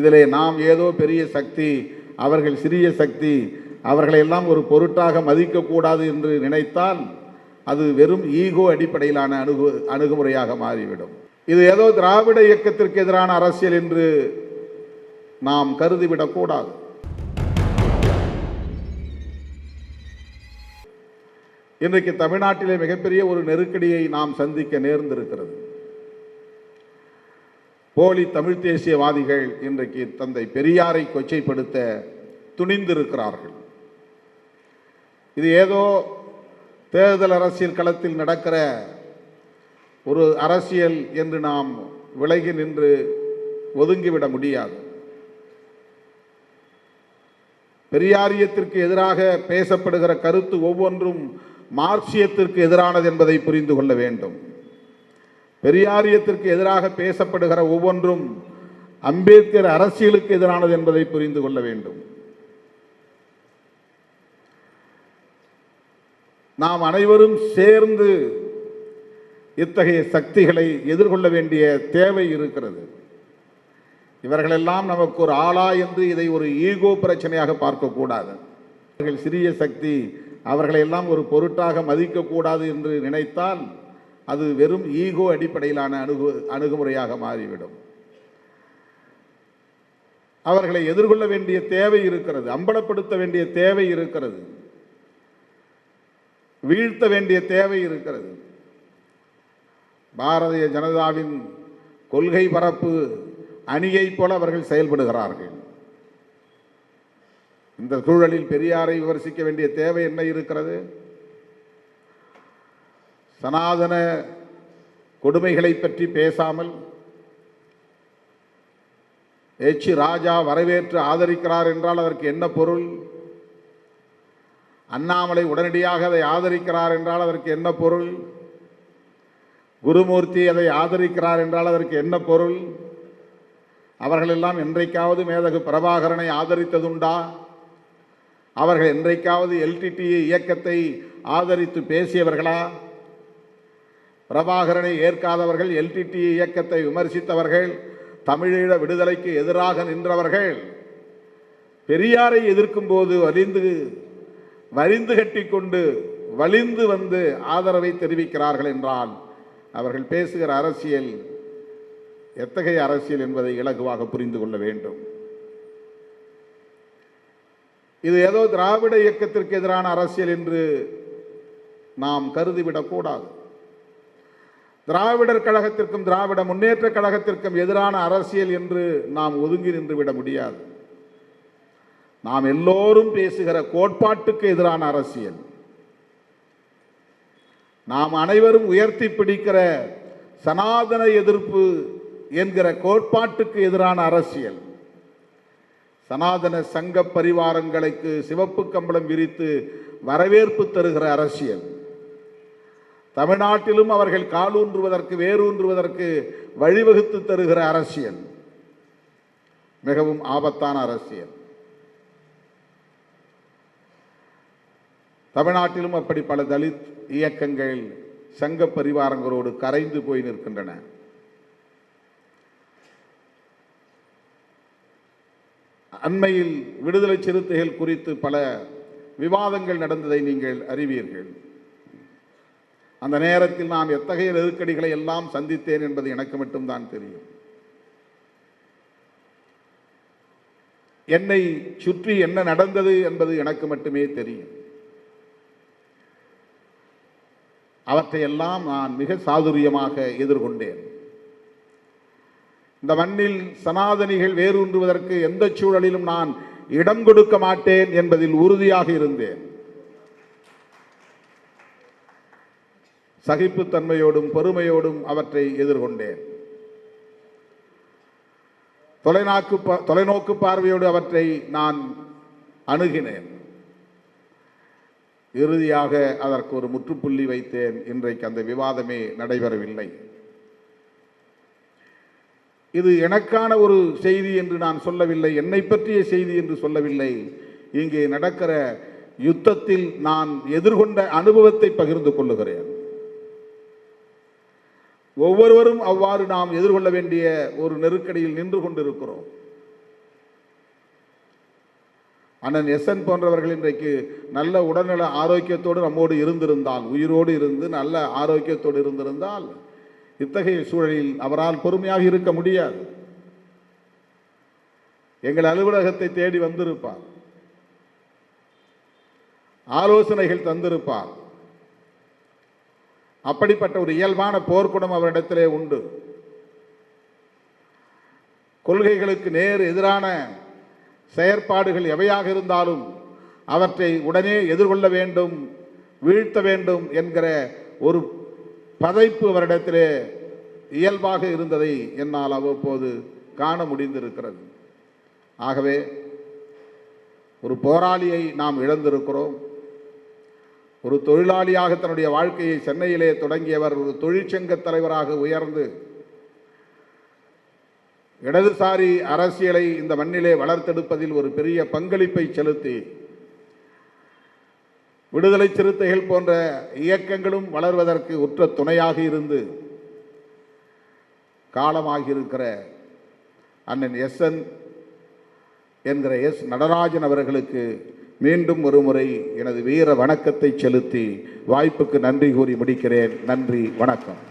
இதிலே நாம் ஏதோ பெரிய சக்தி, அவர்கள் சிறிய சக்தி, அவர்களையெல்லாம் ஒரு பொருட்டாக மதிக்கக்கூடாது என்று நினைத்தால் அது வெறும் ஈகோ அடிப்படையிலான அணுகுமுறையாக மாறிவிடும். இது ஏதோ திராவிட இயக்கத்திற்கு எதிரான அரசியல் என்று நாம் கருதிவிடக்கூடாது. இன்றைக்கு தமிழ்நாட்டிலே மிகப்பெரிய ஒரு நெருக்கடியை நாம் சந்திக்க நேர்ந்திருக்கிறது. போலி தமிழ் தேசியவாதிகள் இன்றைக்கு தந்தை பெரியாரை கொச்சைப்படுத்த துணிந்திருக்கிறார்கள். இது ஏதோ தேர்தல் அரசியல் களத்தில் நடக்கிற ஒரு அரசியல் என்று நாம் விலகி நின்று ஒதுங்கிவிட முடியாது. பெரியாரியத்திற்கு எதிராக பேசப்படுகிற கருத்து ஒவ்வொன்றும் மார்க்சியத்திற்கு எதிரானது என்பதை புரிந்து கொள்ள வேண்டும். பெரியாரியத்திற்கு எதிராக பேசப்படுகிற ஒவ்வொன்றும் அம்பேத்கர் அரசியலுக்கு எதிரானது என்பதை புரிந்து கொள்ள வேண்டும். நாம் அனைவரும் சேர்ந்து இத்தகைய சக்திகளை எதிர்கொள்ள வேண்டிய தேவை இருக்கிறது. இவர்களெல்லாம் நமக்கு ஒரு ஆளா என்று இதை ஒரு ஈகோ பிரச்சனையாக பார்க்கக்கூடாது. அவர்கள் சிறிய சக்தி, அவர்களையெல்லாம் ஒரு பொருட்டாக மதிக்கக்கூடாது என்று நினைத்தால் அது வெறும் ஈகோ அடிப்படையிலான அணுகுமுறையாக மாறிவிடும். அவர்களை எதிர்கொள்ள வேண்டிய தேவை இருக்கிறது, அம்பலப்படுத்த வேண்டிய தேவை இருக்கிறது, வீழ்த்த வேண்டிய தேவை இருக்கிறது. பாரதிய ஜனதாவின் கொள்கை பரப்பு அணியை போல அவர்கள் செயல்படுகிறார்கள். இந்த சூழலில் பெரியாரை விமர்சிக்க வேண்டிய தேவை என்ன இருக்கிறது? சனாதன கொடுமைகளை பற்றி பேசாமல் எச் ராஜா வரவேற்று ஆதரிக்கிறார் என்றால் அதற்கு என்ன பொருள்? அண்ணாமலை உடனடியாக அதை ஆதரிக்கிறார் என்றால் அதற்கு என்ன பொருள்? குருமூர்த்தி அதை ஆதரிக்கிறார் என்றால் அதற்கு என்ன பொருள்? அவர்களெல்லாம் என்றைக்காவது மேதகு பிரபாகரனை ஆதரித்ததுண்டா? அவர்கள் என்றைக்காவது எல்டிடி இயக்கத்தை ஆதரித்து பேசியவர்களா? பிரபாகரனை ஏற்காதவர்கள், எல்டிடி இயக்கத்தை விமர்சித்தவர்கள், தமிழீழ விடுதலைக்கு எதிராக நின்றவர்கள் பெரியாரை எதிர்க்கும் போது வலிந்து கட்டிக்கொண்டு வலிந்து வந்து ஆதரவை தெரிவிக்கிறார்கள் என்றால் அவர்கள் பேசுகிற அரசியல் எத்தகைய அரசியல் என்பதை இலகுவாக புரிந்து கொள்ள வேண்டும். இது ஏதோ திராவிட இயக்கத்திற்கு எதிரான அரசியல் என்று நாம் கருதிவிடக்கூடாது. திராவிடர் கழகத்திற்கும் திராவிட முன்னேற்ற கழகத்திற்கும் எதிரான அரசியல் என்று நாம் ஒதுங்கி நின்று விட முடியாது. நாம் எல்லோரும் பேசுகிற கோட்பாட்டுக்கு எதிரான அரசியல், நாம் அனைவரும் உயர்த்தி பிடிக்கிற சனாதன எதிர்ப்பு என்கிற கோட்பாட்டுக்கு எதிரான அரசியல், சனாதன சங்க பரிவாரங்களுக்கு சிவப்பு கம்பளம் விரித்து வரவேற்பு தருகிற அரசியல், தமிழ்நாட்டிலும் அவர்கள் காலூன்றுவதற்கு வேரூன்றுவதற்கு வழிவகுத்து தருகிற அரசியல் மிகவும் ஆபத்தான அரசியல். தமிழ்நாட்டிலும் அப்படி பல தலித் இயக்கங்கள் சங்க பரிவாரங்களோடு கரைந்து போய் நிற்கின்றன. அண்மையில் விடுதலை சிறுத்தைகள் குறித்து பல விவாதங்கள் நடந்ததை நீங்கள் அறிவீர்கள். அந்த நேரத்தில் நான் எத்தகைய நெருக்கடிகளை எல்லாம் சந்தித்தேன் என்பது எனக்கு மட்டும்தான் தெரியும். என்னை சுற்றி என்ன நடந்தது என்பது எனக்கு மட்டுமே தெரியும். அவற்றையெல்லாம் நான் மிக சாதுரியமாக எதிர்கொண்டேன். இந்த மண்ணில் சனாதனிகள் வேரூன்றுவதற்கு எந்த சூழலிலும் நான் இடம் கொடுக்க மாட்டேன் என்பதில் உறுதியாக இருந்தேன். சகிப்புத்தன்மையோடும் பொறுமையோடும் அவற்றை எதிர்கொண்டேன். தொலைநோக்கு பார்வையோடு அவற்றை நான் அணுகினேன். இறுதியாக அதற்கு ஒரு முற்றுப்புள்ளி வைத்தேன். இன்றைக்கு அந்த விவாதமே நடைபெறவில்லை. இது எனக்கான ஒரு செய்தி என்று நான் சொல்லவில்லை, என்னை பற்றிய செய்தி என்று சொல்லவில்லை. இங்கே நடக்கிற யுத்தத்தில் நான் எதிர்கொண்ட அனுபவத்தை பகிர்ந்து கொள்ளுகிறேன். ஒவ்வொருவரும் அவ்வாறு நாம் எதிர்கொள்ள வேண்டிய ஒரு நெருக்கடியில் நின்று கொண்டிருக்கிறோம். அண்ணன் எஸ்என் போன்றவர்கள் இன்றைக்கு நல்ல உடல்நல ஆரோக்கியத்தோடு நம்மோடு இருந்திருந்தால், உயிரோடு இருந்து நல்ல ஆரோக்கியத்தோடு இருந்திருந்தால், இத்தகைய சூழலில் அவரால் பொறுமையாக இருக்க முடியாது. எங்கள் அலுவலகத்தை தேடி வந்திருப்பார், ஆலோசனைகள் தந்திருப்பார். அப்படிப்பட்ட ஒரு இயல்பான போர்க்குணம் அவரிடத்திலே உண்டு. கொள்கைகளுக்கு நேர் எதிரான செயற்பாடுகள் எவையாக இருந்தாலும் அவற்றை உடனே எதிர்கொள்ள வேண்டும், வீழ்த்த வேண்டும் என்கிற ஒரு பதைப்பு அவரிடத்திலே இயல்பாக இருந்ததை என்னால் அவ்வப்போது காண முடிந்திருக்கிறது. ஆகவே ஒரு போராளியை நாம் இழந்திருக்கிறோம். ஒரு தொழிலாளியாக தன்னுடைய வாழ்க்கையை சென்னையிலே தொடங்கியவர் ஒரு தொழிற்சங்க தலைவராக உயர்ந்து இடதுசாரி அரசியலை இந்த மண்ணிலே வளர்த்தெடுப்பதில் ஒரு பெரிய பங்களிப்பை செலுத்தி விடுதலை சிறுத்தைகள் போன்ற இயக்கங்களும் வளர்வதற்கு உற்ற துணையாக இருந்து காலமாகியிருக்கிற அண்ணன் எஸ்என் என்கிற எஸ் நடராஜன் அவர்களுக்கு மீண்டும் ஒரு முறை எனது வீர வணக்கத்தை செலுத்தி வாய்ப்புக்கு நன்றி கூறி முடிக்கிறேன். நன்றி, வணக்கம்.